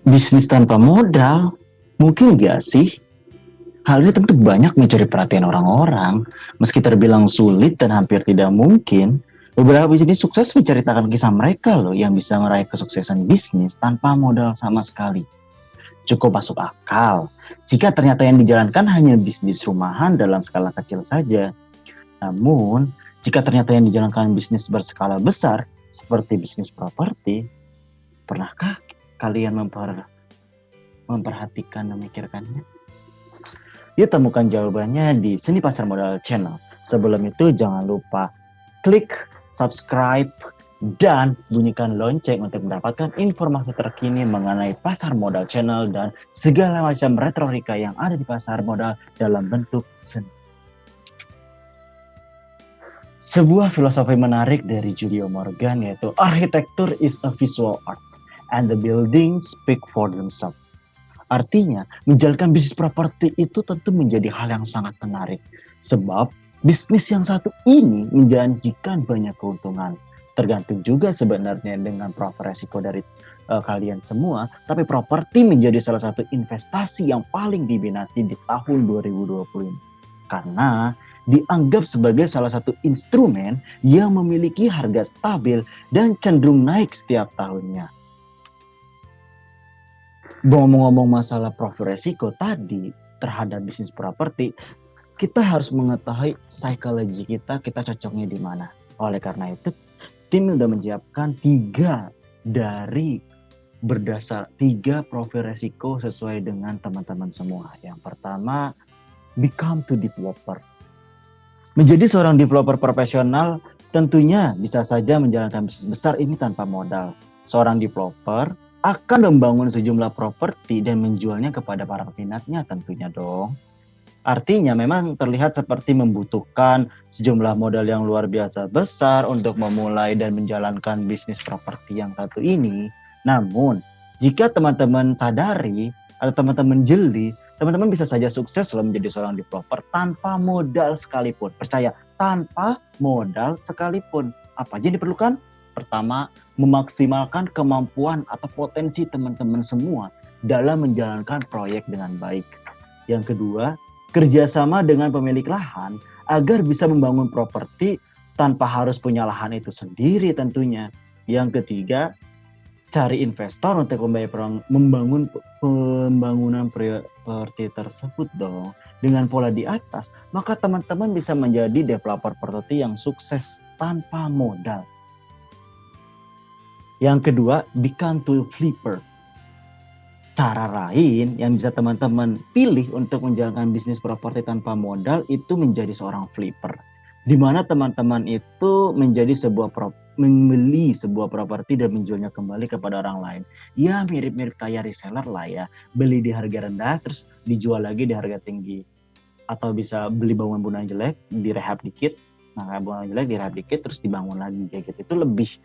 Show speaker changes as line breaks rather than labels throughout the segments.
Bisnis tanpa modal, mungkin gak sih? Hal ini tentu banyak mencuri perhatian orang-orang. Meski terbilang sulit dan hampir tidak mungkin, beberapa bisnis sukses menceritakan kisah mereka loh yang bisa meraih kesuksesan bisnis tanpa modal sama sekali. Cukup masuk akal jika ternyata yang dijalankan hanya bisnis rumahan dalam skala kecil saja. Namun, jika ternyata yang dijalankan bisnis berskala besar, seperti bisnis properti, pernahkah kalian memperhatikan dan memikirkannya? Yuk temukan jawabannya di Seni Pasar Modal Channel. Sebelum itu jangan lupa klik subscribe dan bunyikan lonceng untuk mendapatkan informasi terkini mengenai Pasar Modal Channel dan segala macam retorika yang ada di pasar modal dalam bentuk seni. Sebuah filosofi menarik dari Julio Morgan yaitu architecture is a visual art and the buildings speak for themselves. Artinya, menjalankan bisnis properti itu tentu menjadi hal yang sangat menarik. Sebab, bisnis yang satu ini menjanjikan banyak keuntungan. Tergantung juga sebenarnya dengan profil resiko dari kalian semua. Tapi properti menjadi salah satu investasi yang paling diminati di tahun 2020 ini. Karena dianggap sebagai salah satu instrumen yang memiliki harga stabil dan cenderung naik setiap tahunnya. Ngomong-ngomong masalah profil resiko tadi terhadap bisnis properti, kita harus mengetahui psikologi kita cocoknya di mana. Oleh karena itu, tim sudah menyiapkan 3 profil resiko sesuai dengan teman-teman semua. Yang pertama, become to developer. Menjadi seorang developer profesional tentunya bisa saja menjalankan bisnis besar ini tanpa modal. Seorang developer akan membangun sejumlah properti dan menjualnya kepada para peminatnya tentunya dong. Artinya memang terlihat seperti membutuhkan sejumlah modal yang luar biasa besar untuk memulai dan menjalankan bisnis properti yang satu ini. Namun, jika teman-teman sadari atau teman-teman jeli, teman-teman bisa saja sukses loh menjadi seorang developer tanpa modal sekalipun. Percaya, tanpa modal sekalipun. Apa aja yang diperlukan? Pertama, memaksimalkan kemampuan atau potensi teman-teman semua dalam menjalankan proyek dengan baik. Yang kedua, kerjasama dengan pemilik lahan agar bisa membangun properti tanpa harus punya lahan itu sendiri tentunya. Yang ketiga, cari investor untuk membangun pembangunan properti tersebut dong. Dengan pola di atas, maka teman-teman bisa menjadi developer properti yang sukses tanpa modal. Yang kedua, become to flipper. Cara lain yang bisa teman-teman pilih untuk menjalankan bisnis properti tanpa modal itu menjadi seorang flipper. Di mana teman-teman itu membeli sebuah properti dan menjualnya kembali kepada orang lain. Ya mirip-mirip kayak reseller lah ya. Beli di harga rendah terus dijual lagi di harga tinggi. Atau bisa beli bangunan jelek, direhab dikit. Nah, bangunan jelek direhab dikit terus dibangun lagi kayak gitu. Itu lebih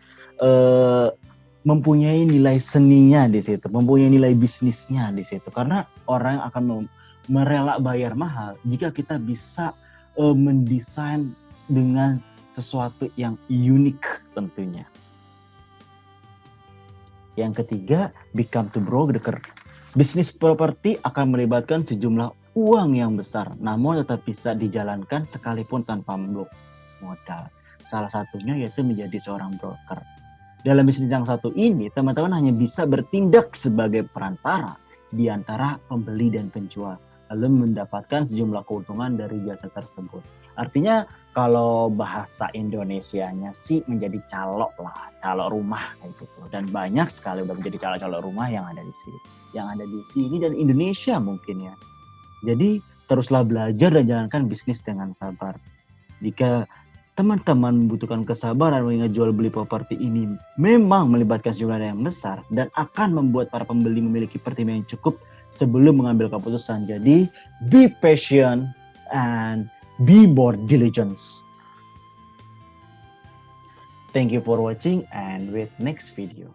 mempunyai nilai seninya di situ, mempunyai nilai bisnisnya di situ. Karena orang akan merela bayar mahal jika kita bisa mendesain dengan sesuatu yang unik tentunya. Yang ketiga, become to broker. Bisnis properti akan melibatkan sejumlah uang yang besar, namun tetap bisa dijalankan sekalipun tanpa modal. Salah satunya yaitu menjadi seorang broker. Dalam bisnis yang satu ini, teman-teman hanya bisa bertindak sebagai perantara di antara pembeli dan penjual, lalu mendapatkan sejumlah keuntungan dari jasa tersebut. Artinya kalau bahasa Indonesianya sih menjadi calo rumah kayak gitu. Dan banyak sekali udah menjadi calo rumah yang ada di sini dan Indonesia mungkin ya. Jadi teruslah belajar dan jalankan bisnis dengan sabar. Jika teman-teman membutuhkan kesabaran mengingat jual beli properti ini memang melibatkan jumlah yang besar dan akan membuat para pembeli memiliki pertimbangan yang cukup sebelum mengambil keputusan. Jadi, be patient and be more diligent. Thank you for watching and wait next video.